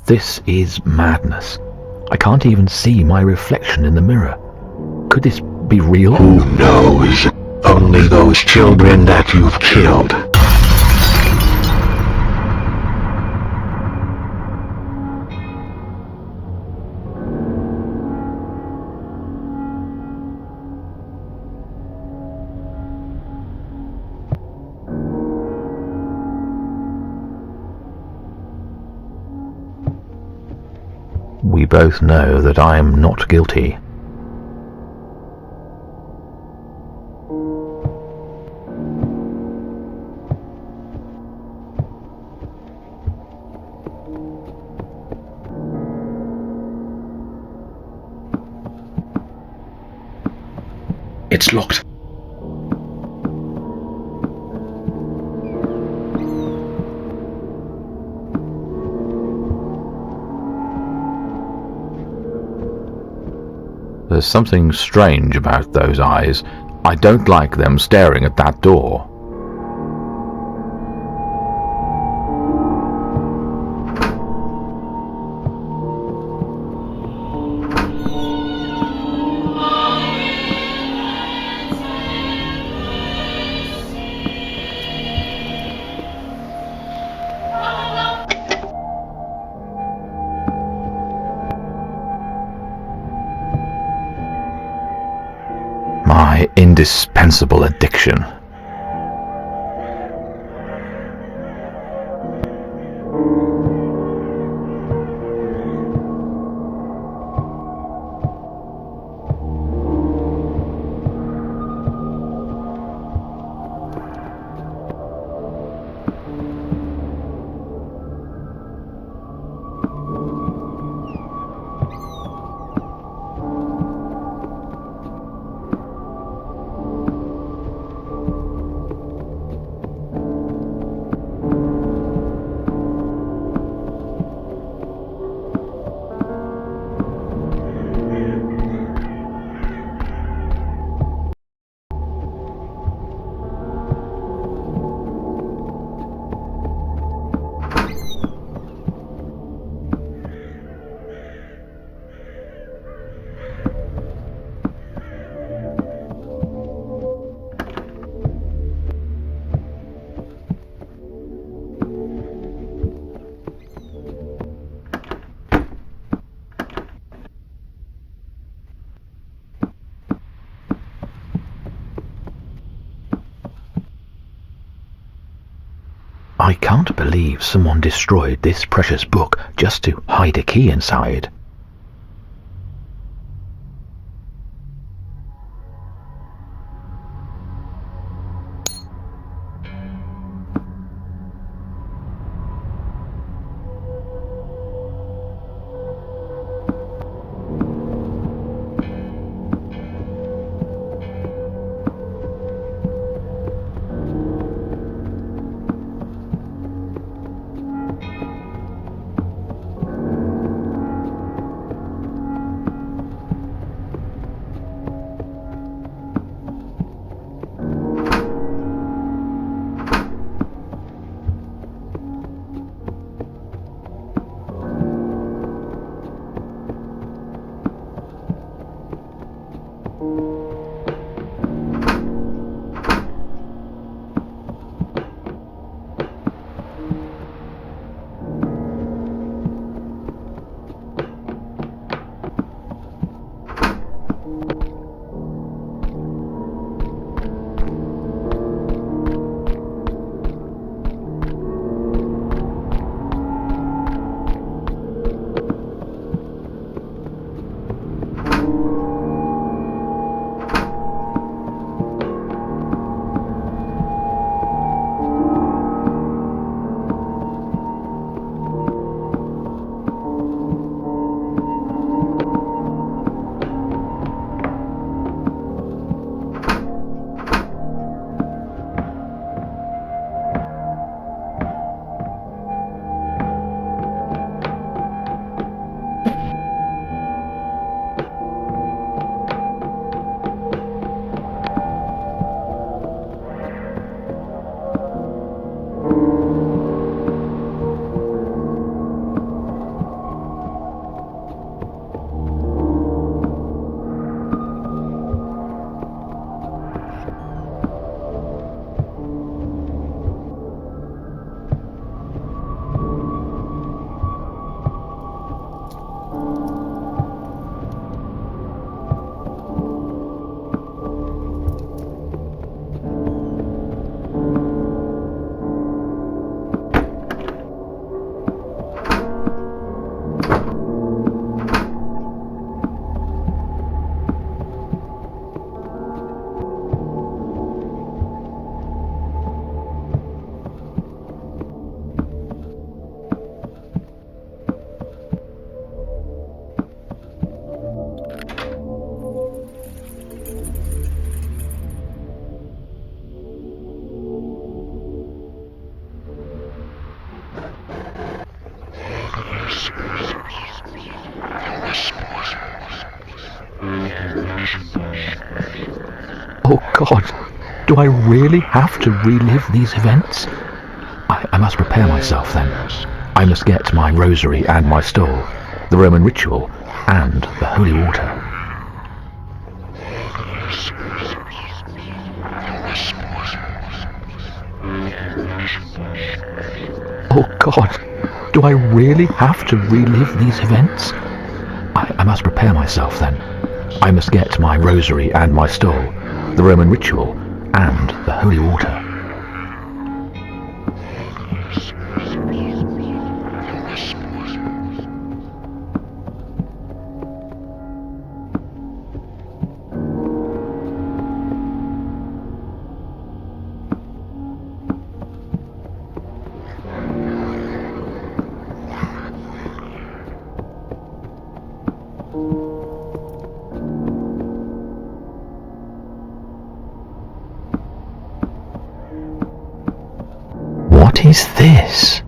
This is madness. I can't even see my reflection in the mirror. Could this be real? Who knows? Only those children that you've killed. We both know that I am not guilty. It's locked. There's something strange about those eyes. I don't like them staring at that door. My indispensable addiction. I can't believe someone destroyed this precious book just to hide a key inside. Oh God, do I really have to relive these events? I must prepare myself then. I must get my rosary and my stole, the Roman ritual, and the holy water. Oh God, do I really have to relive these events? I must prepare myself then. I must get my rosary and my stole, the Roman ritual, and the holy water. What is this?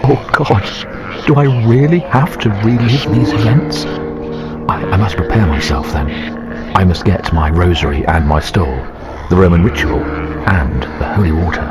Oh God, do I really have to relive these events? I must prepare myself then. I must get my rosary and my stole, the Roman ritual, and the holy water.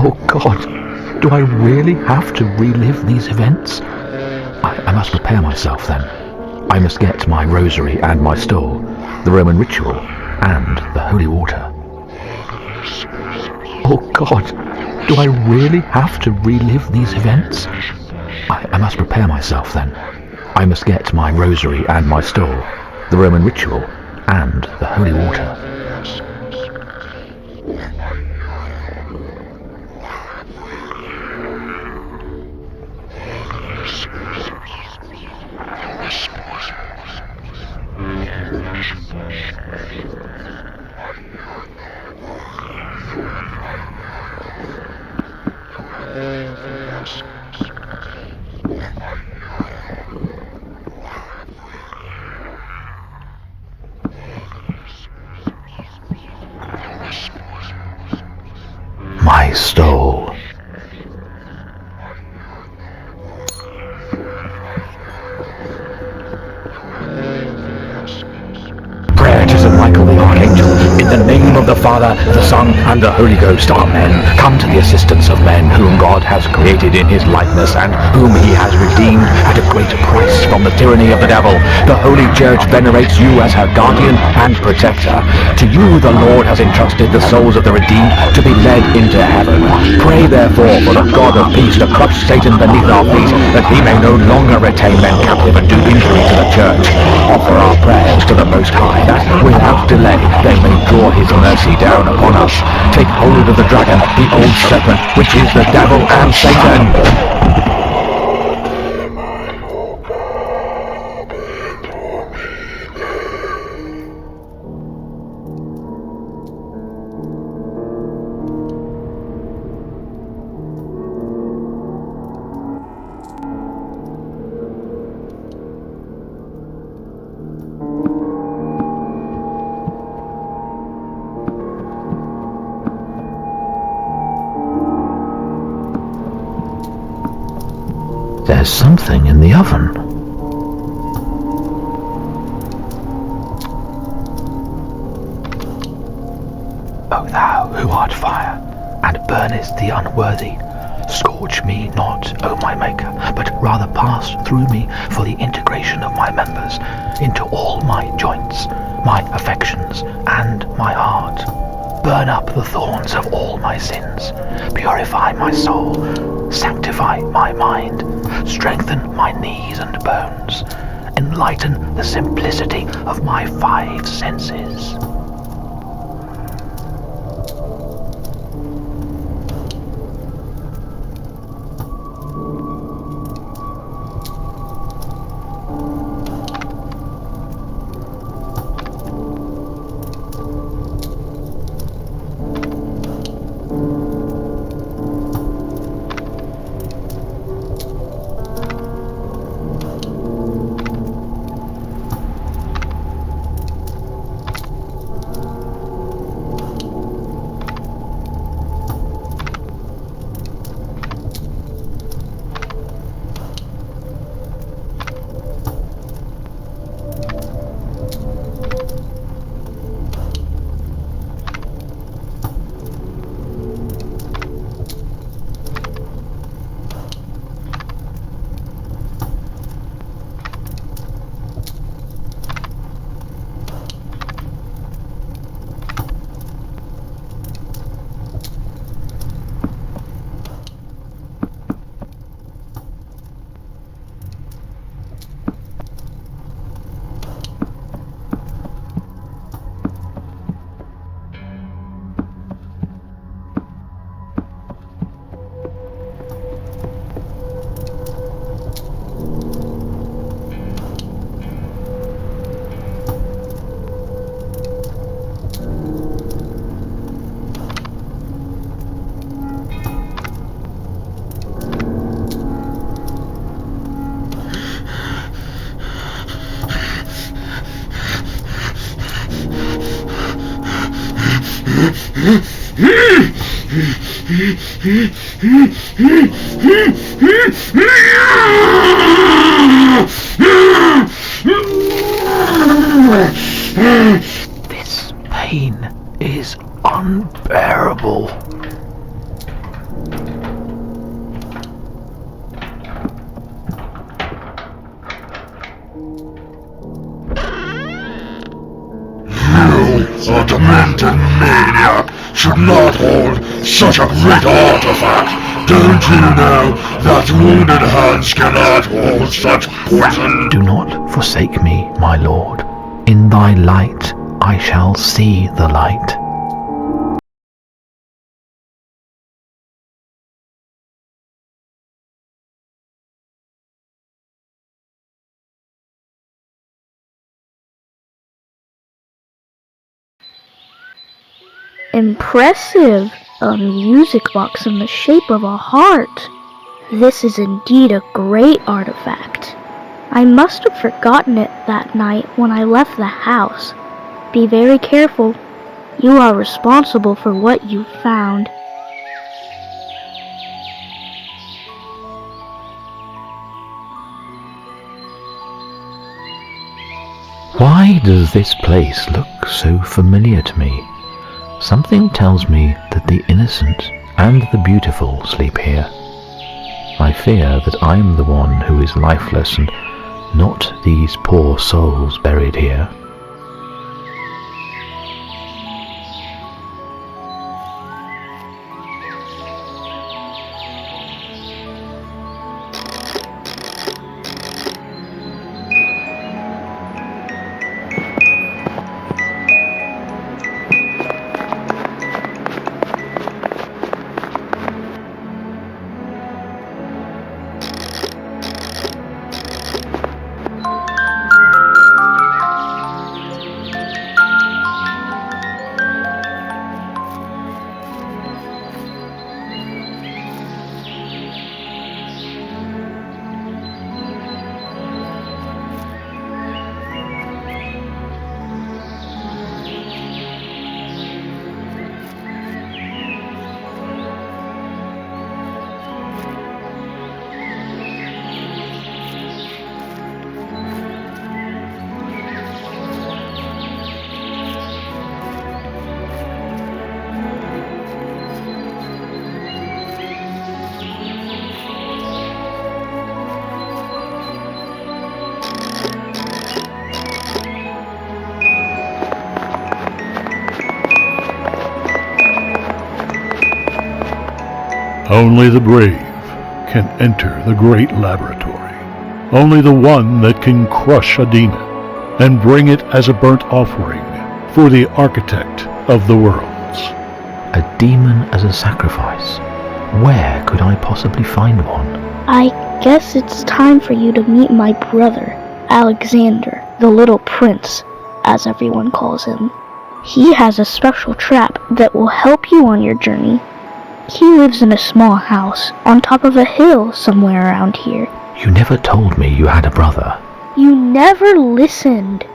Oh God, do I really have to relive these events? I must prepare myself then. I must get my rosary and my stole, the Roman ritual, and the holy water. Oh God, do I really have to relive these events? I must prepare myself then. I must get my rosary and my stole, the Roman ritual, and the holy water. My stole. Prayer to St. Michael the Archangel, in the name of the Father, the Son, and the Holy Ghost, Amen. Come to the assistance of men whom God has created in his likeness and whom he has redeemed at a great price from the tyranny of the devil. The Holy Church venerates you as her guardian and protector. To you the Lord has entrusted the souls of the redeemed to be led into heaven. Pray therefore for the God of peace to crush Satan beneath our feet, that he may no longer retain men captive and do injury to the Church. Offer our prayers to the Most High, that without delay they may draw his mercy down upon us. Take hold of the dragon, the old serpent, which is the devil and Satan. There's something in the oven. O thou who art fire, and burnest the unworthy, scorch me not, O my Maker, but rather pass through me for the integration of my members into all my joints, my affections, and my heart. Burn up the thorns of all my sins, purify my soul, sanctify my mind, strengthen my knees and bones, enlighten the simplicity of my 5 senses. This pain is unbearable. A demented maniac should not hold such a great artifact. Don't you know that wounded hands cannot hold such poison? Do not forsake me, my lord. In thy light I shall see the light. Impressive! A music box in the shape of a heart. This is indeed a great artifact. I must have forgotten it that night when I left the house. Be very careful. You are responsible for what you found. Why does this place look so familiar to me? Something tells me that the innocent and the beautiful sleep here. I fear that I am the one who is lifeless and not these poor souls buried here. Only the brave can enter the great laboratory. Only the one that can crush a demon and bring it as a burnt offering for the architect of the worlds. A demon as a sacrifice? Where could I possibly find one? I guess it's time for you to meet my brother, Alexander, the Little Prince, as everyone calls him. He has a special trap that will help you on your journey. He lives in a small house on top of a hill somewhere around here. You never told me you had a brother. You never listened.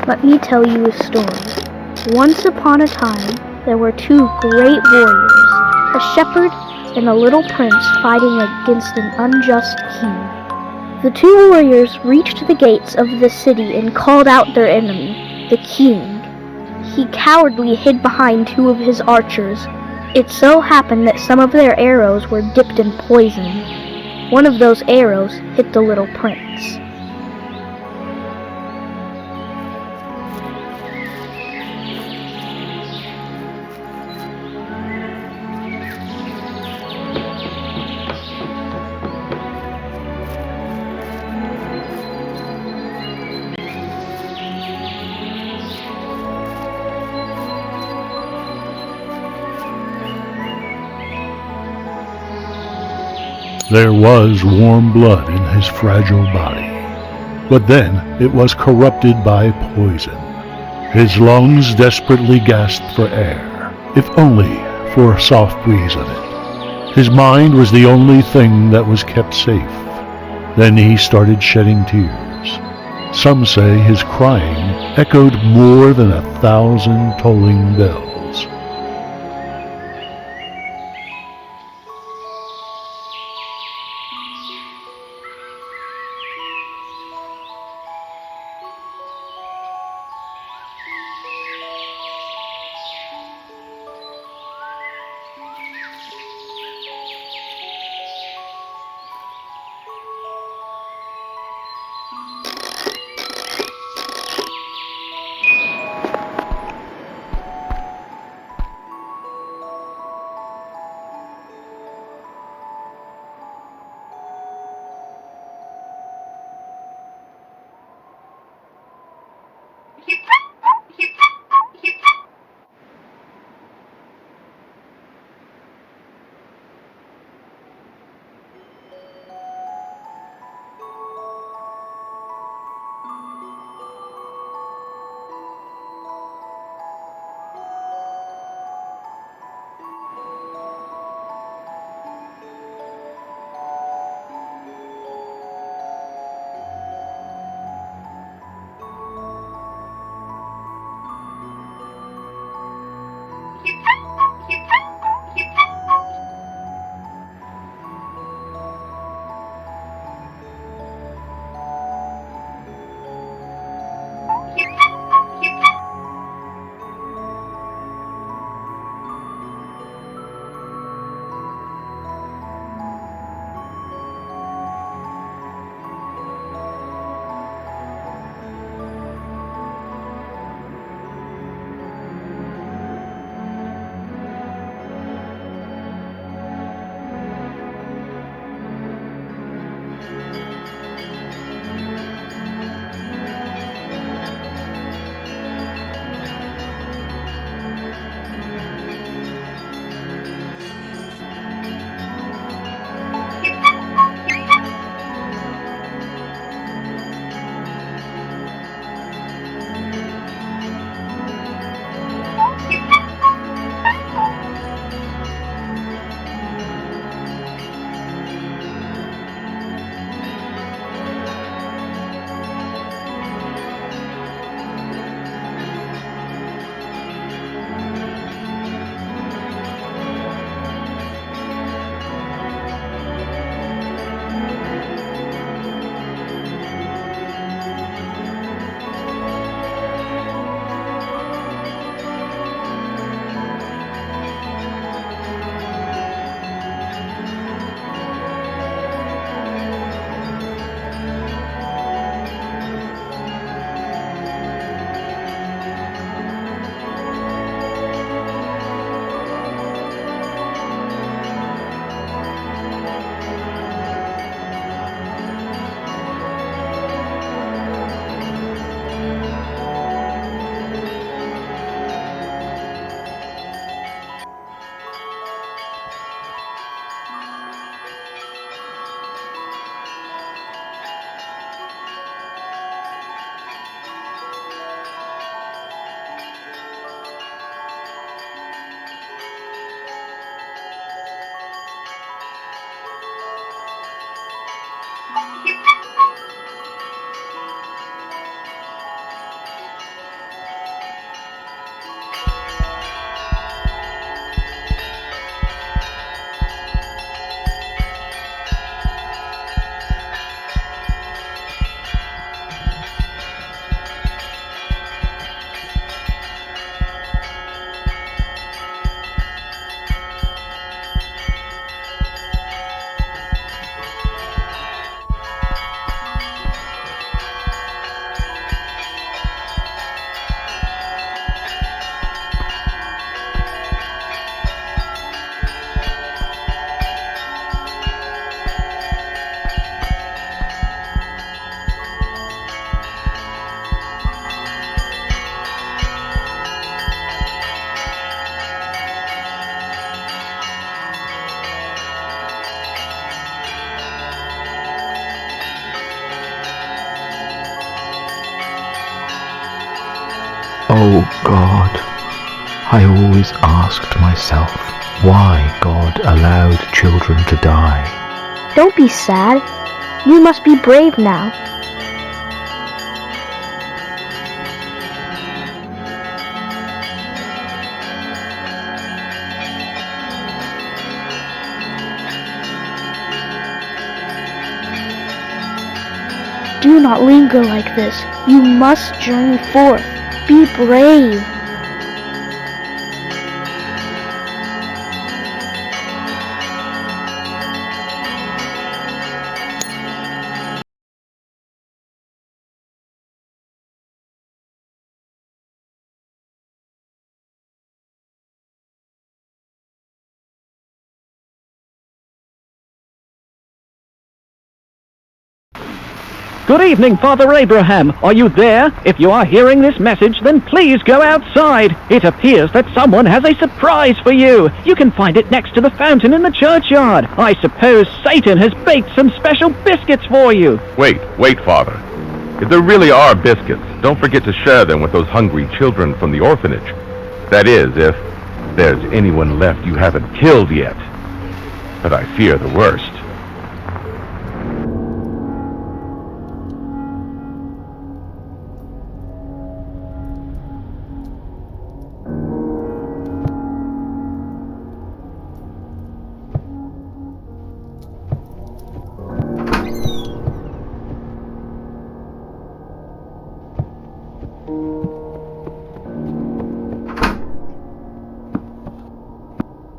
Let me tell you a story. Once upon a time, there were two great warriors, a shepherd and a little prince fighting against an unjust king. The two warriors reached the gates of the city and called out their enemy, the king. He cowardly hid behind two of his archers. It so happened that some of their arrows were dipped in poison. One of those arrows hit the little prince. There was warm blood in his fragile body, but then it was corrupted by poison. His lungs desperately gasped for air, if only for a soft breeze of it. His mind was the only thing that was kept safe. Then he started shedding tears. Some say his crying echoed more than 1,000 tolling bells. Oh God, I always asked myself why God allowed children to die. Don't be sad. You must be brave now. Do not linger like this. You must journey forth. Be brave. Good evening, Father Abraham. Are you there? If you are hearing this message, then please go outside. It appears that someone has a surprise for you. You can find it next to the fountain in the churchyard. I suppose Satan has baked some special biscuits for you. Wait, Father. If there really are biscuits, don't forget to share them with those hungry children from the orphanage. That is, if there's anyone left you haven't killed yet. But I fear the worst.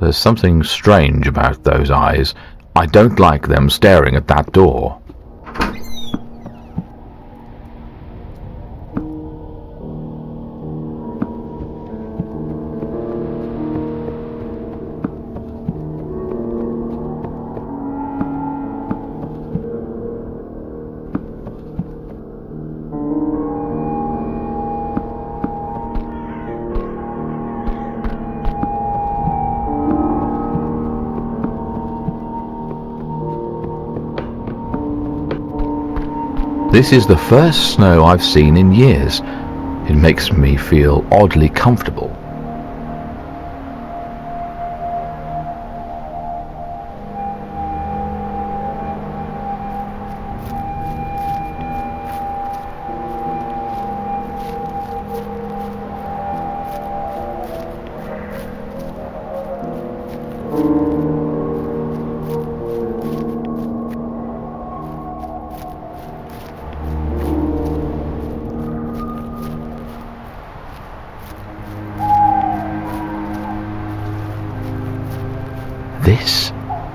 There's something strange about those eyes. I don't like them staring at that door. This is the first snow I've seen in years. It makes me feel oddly comfortable.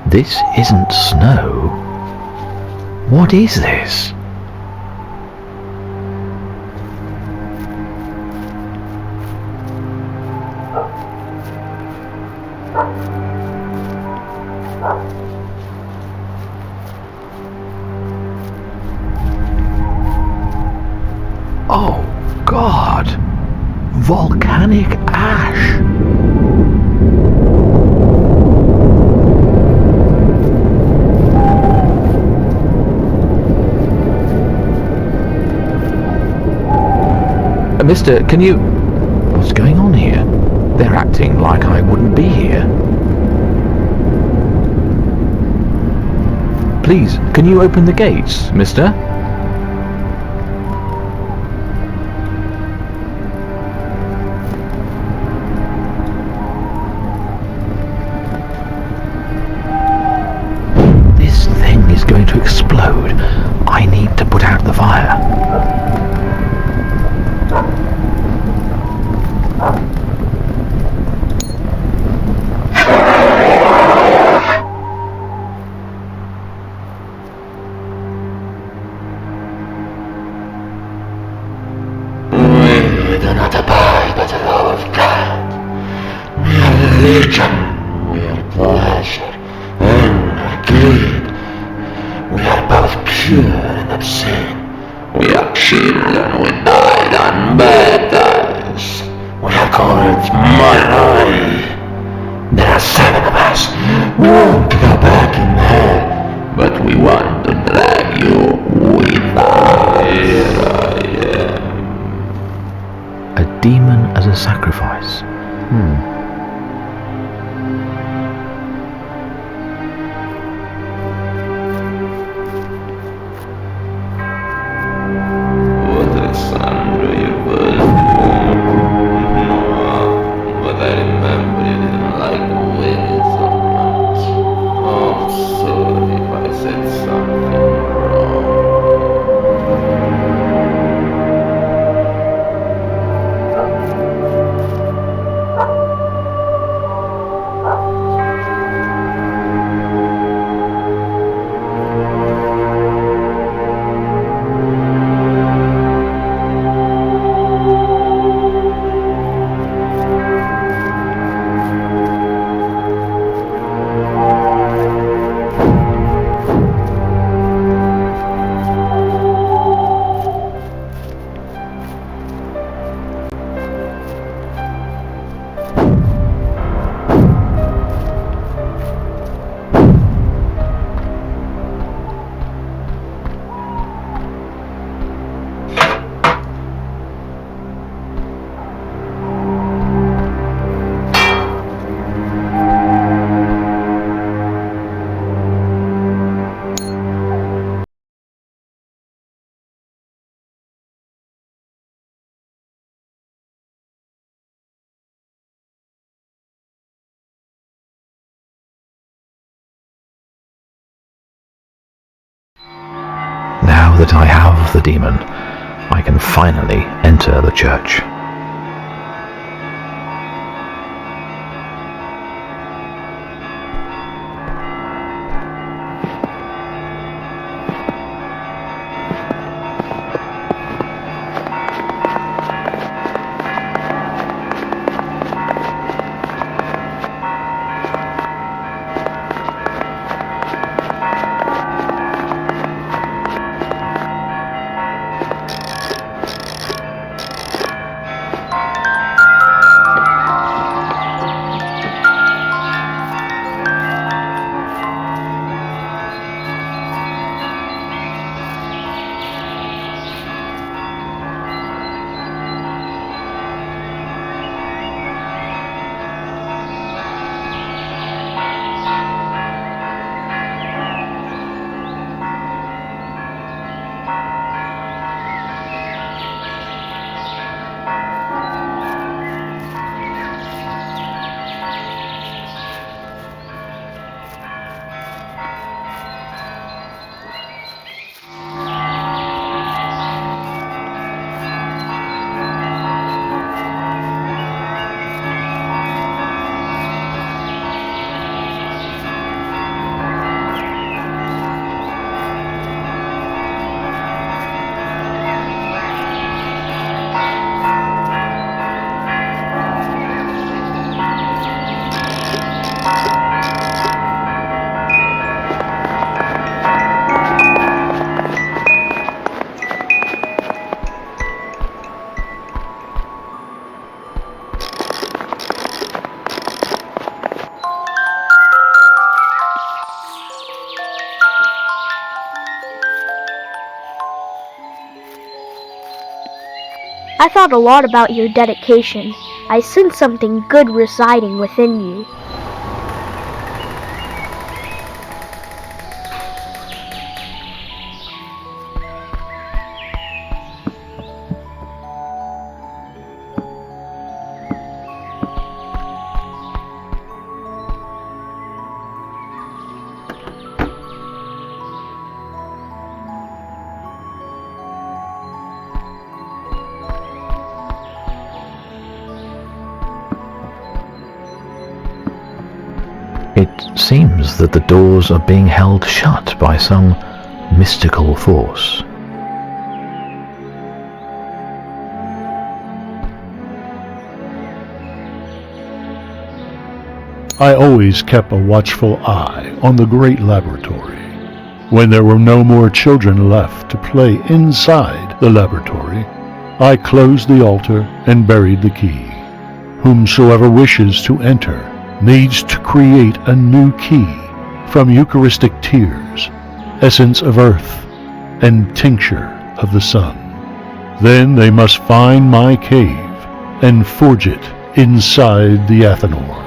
This isn't snow. What is this? Oh God! Volcanic ash! Mister, can you... What's going on here? They're acting like I wouldn't be here. Please, can you open the gates, mister? This thing is going to explode. I need to put out the fire. We do not abide by the law of God. We are religion, we are pleasure, and we are greed. We are both pure and obscene. We are children, we died on baptized. We are called Monoi. There are 7 of us. We want to go back in hell, but we want to drag you with us. A demon ritual sacrifice. What Sandra you was but I remember you didn't like the way it so much. Oh, I'm sorry if I said something wrong. Now that I have the demon, I can finally enter the church. I thought a lot about your dedication. I sense something good residing within you. It seems that the doors are being held shut by some mystical force. I always kept a watchful eye on the great laboratory. When there were no more children left to play inside the laboratory, I closed the altar and buried the key. Whomsoever wishes to enter needs to create a new key from Eucharistic tears, essence of earth, and tincture of the sun. Then they must find my cave and forge it inside the Athanor.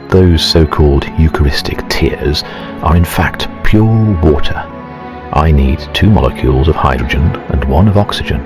Those so-called Eucharistic tears are in fact pure water. I need 2 molecules of hydrogen and 1 of oxygen.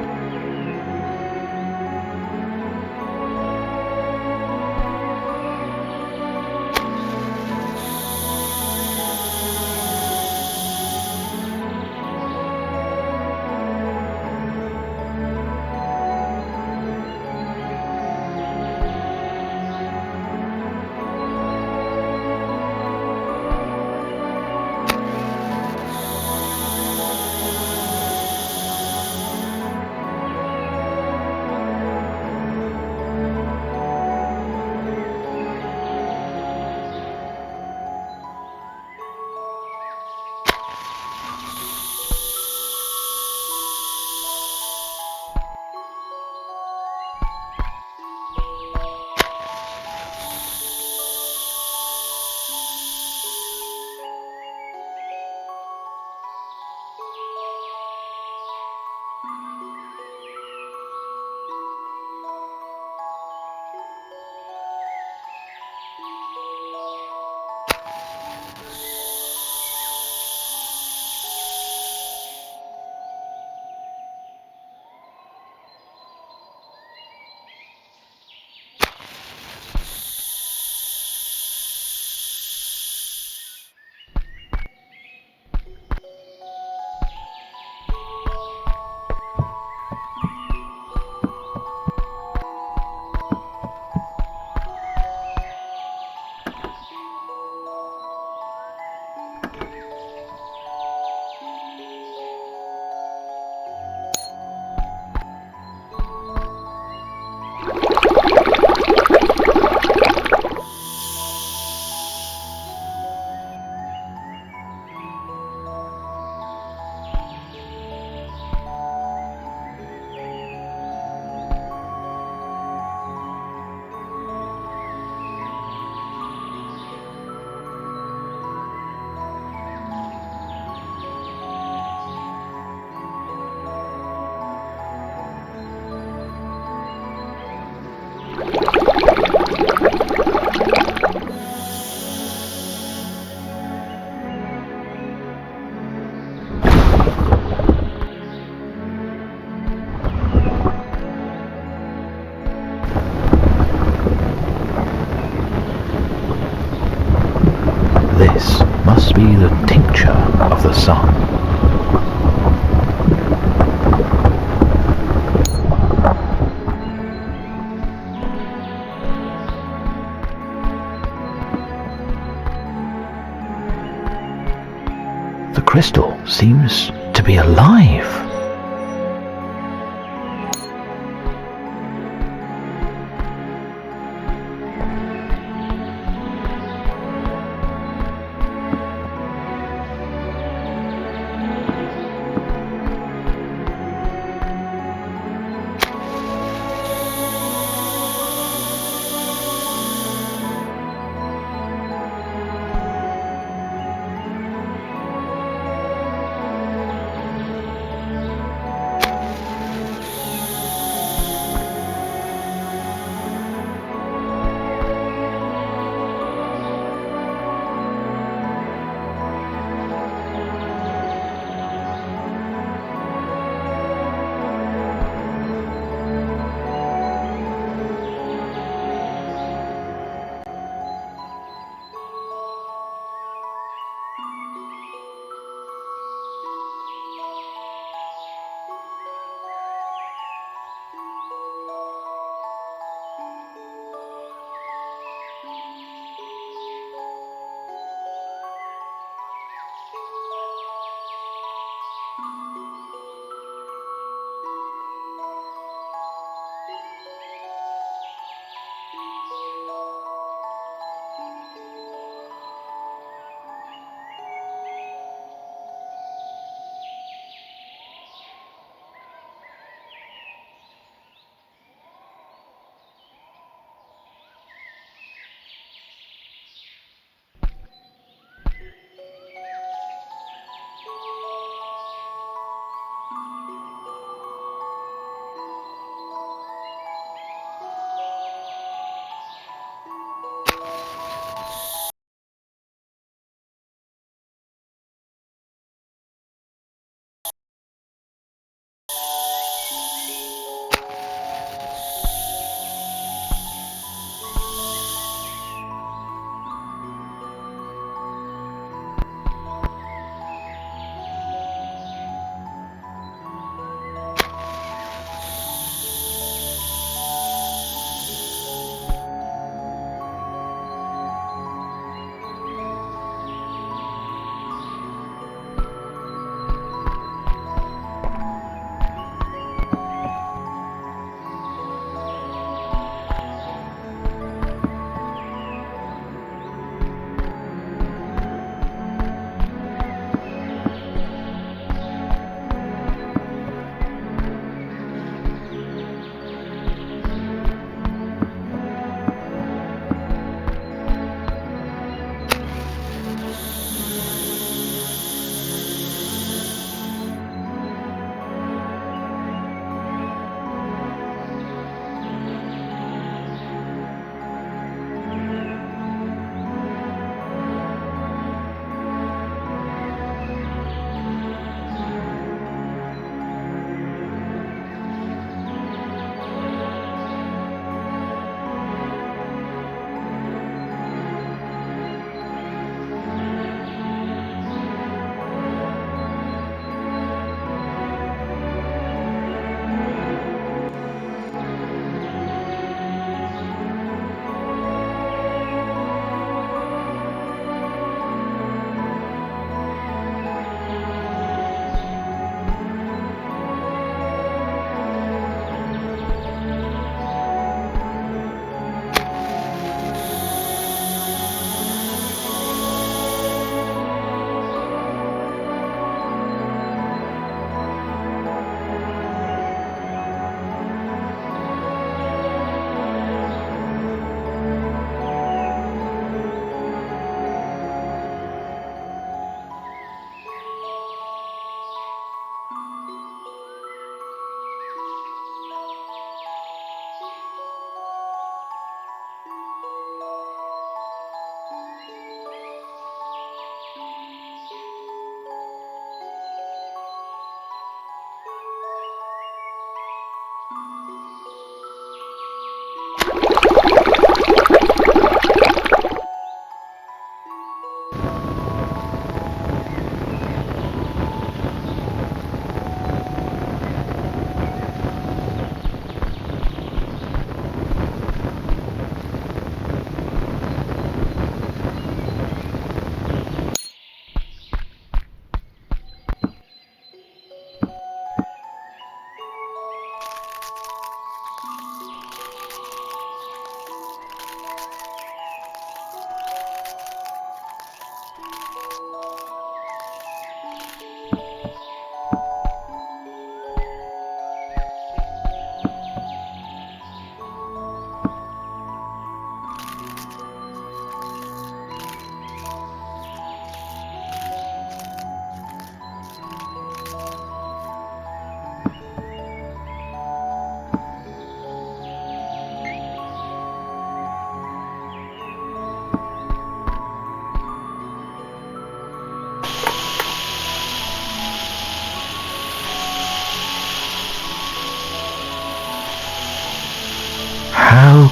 This must be the tincture of the sun. The crystal seems to be alive.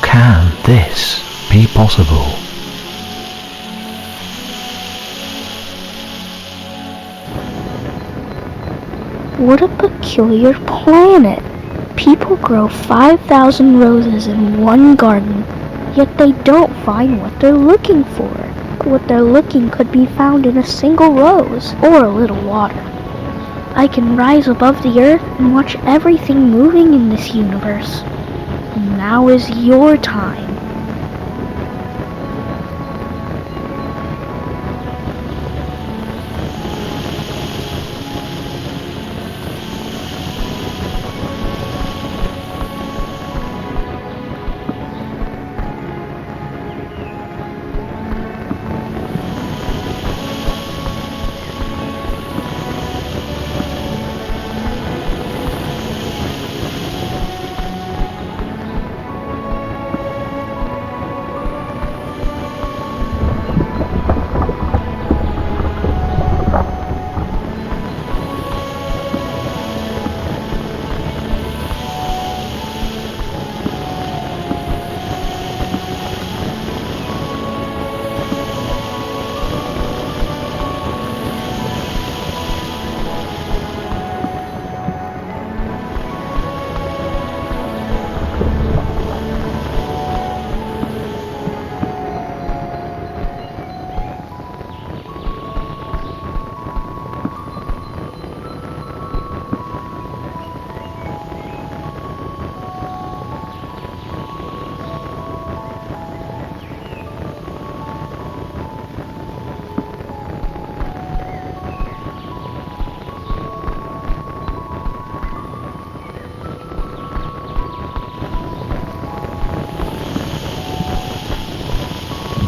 can this be possible? What a peculiar planet. People grow 5,000 roses in one garden, yet they don't find what they're looking for. What they're looking could be found in a single rose or a little water. I can rise above the earth and watch everything moving in this universe. And now is your time.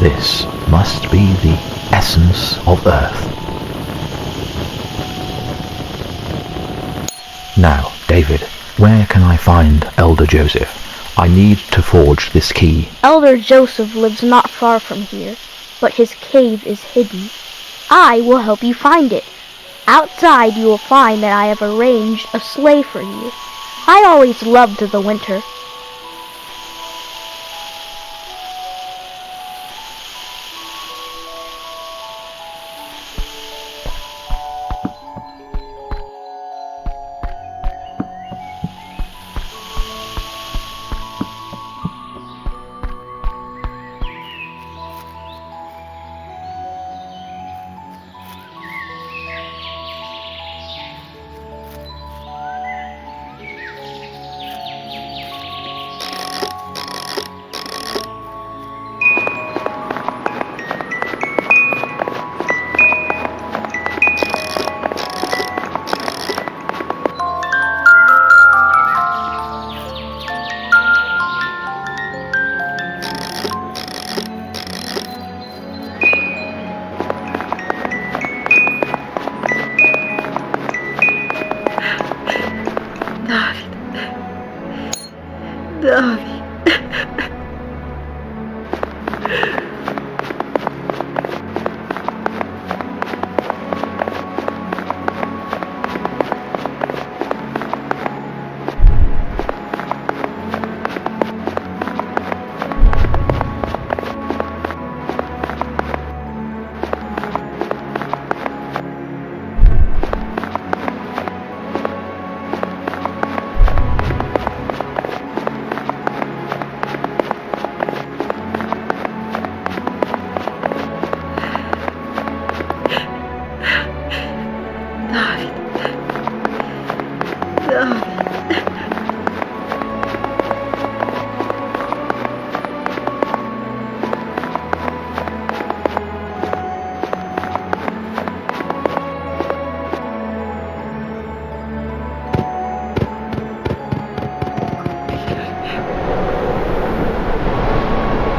This must be the essence of Earth. Now, David, where can I find Elder Joseph? I need to forge this key. Elder Joseph lives not far from here, but his cave is hidden. I will help you find it. Outside you will find that I have arranged a sleigh for you. I always loved the winter.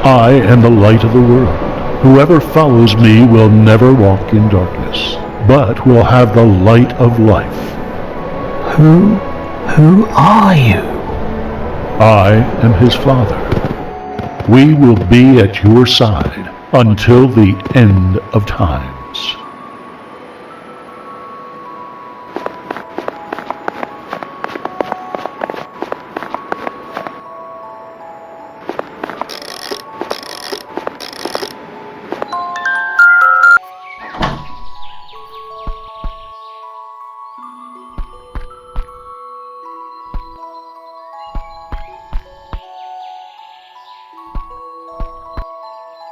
I am the light of the world. Whoever follows me will never walk in darkness, but will have the light of life. Who are you? I am his Father. We will be at your side until the end of times.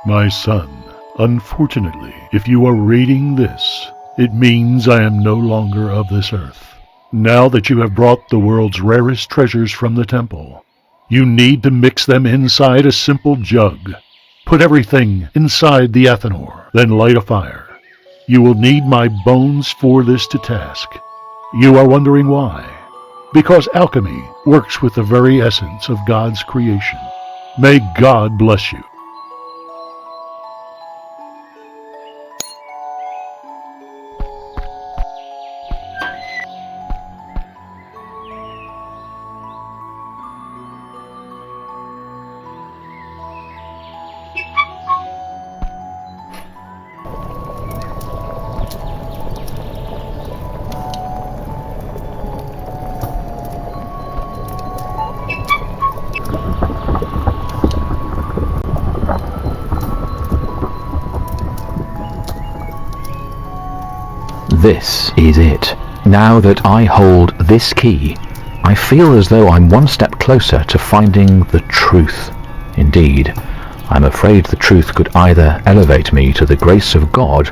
My son, unfortunately, if you are reading this, it means I am no longer of this earth. Now that you have brought the world's rarest treasures from the temple, you need to mix them inside a simple jug. Put everything inside the Athanor, then light a fire. You will need my bones for this to task. You are wondering why? Because alchemy works with the very essence of God's creation. May God bless you. This is it. Now that I hold this key, I feel as though I'm one step closer to finding the truth. Indeed, I'm afraid the truth could either elevate me to the grace of God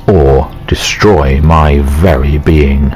or destroy my very being.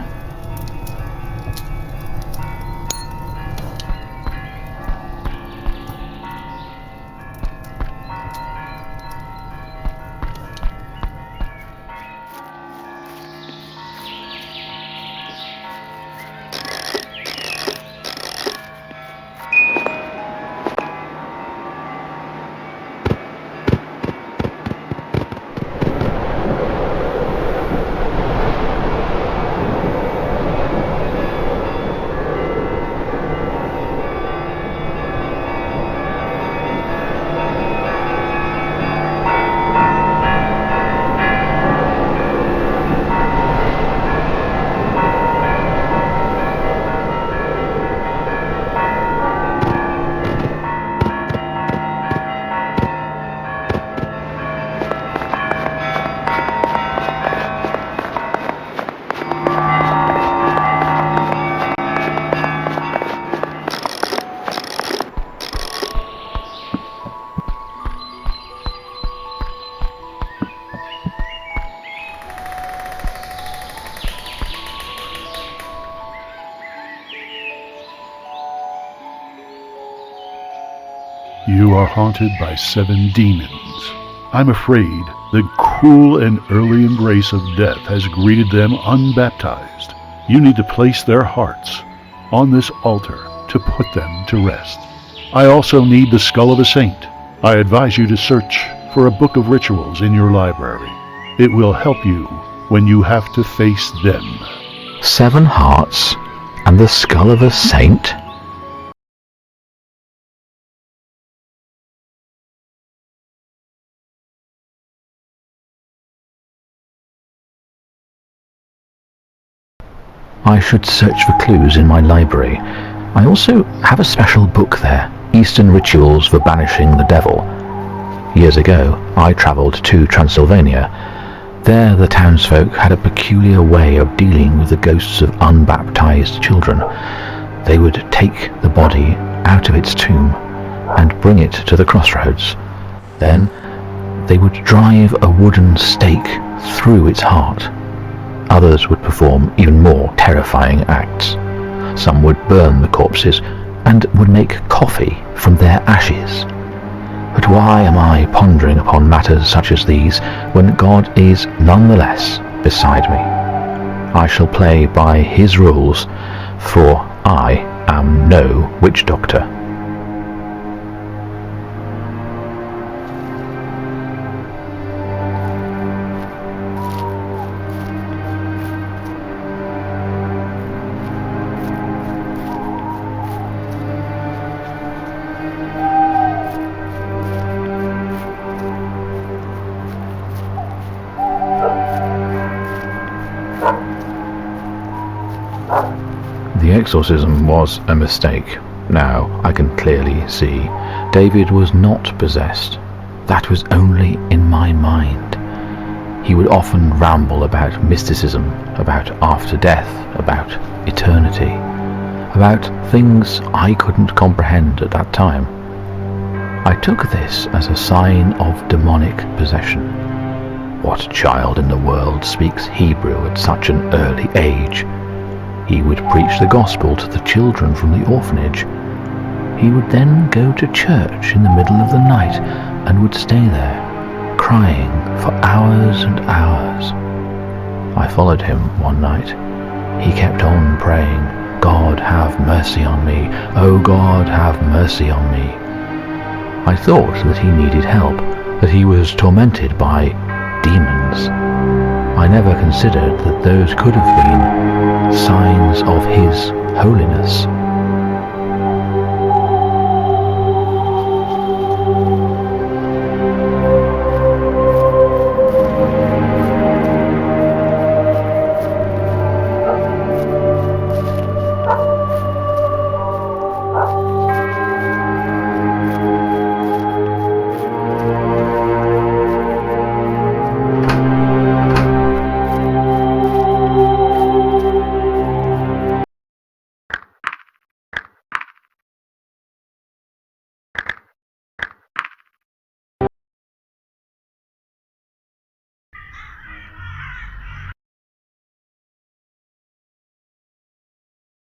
You are haunted by 7 demons. I'm afraid the cruel and early embrace of death has greeted them unbaptized. You need to place their hearts on this altar to put them to rest. I also need the skull of a saint. I advise you to search for a book of rituals in your library. It will help you when you have to face them. 7 hearts and the skull of a saint? I should search for clues in my library. I also have a special book there, Eastern Rituals for Banishing the Devil. Years ago, I travelled to Transylvania. There the townsfolk had a peculiar way of dealing with the ghosts of unbaptized children. They would take the body out of its tomb and bring it to the crossroads. Then they would drive a wooden stake through its heart. Others would perform even more terrifying acts. Some would burn the corpses and would make coffee from their ashes. But why am I pondering upon matters such as these when God is nonetheless beside me? I shall play by his rules, for I am no witch doctor. The exorcism was a mistake. Now I can clearly see. David was not possessed. That was only in my mind. He would often ramble about mysticism, about after death, about eternity, about things I couldn't comprehend at that time. I took this as a sign of demonic possession. What child in the world speaks Hebrew at such an early age? He would preach the gospel to the children from the orphanage. He would then go to church in the middle of the night and would stay there, crying for hours and hours. I followed him one night. He kept on praying, "God have mercy on me, oh God have mercy on me." I thought that he needed help, that he was tormented by demons. I never considered that those could have been signs of his holiness.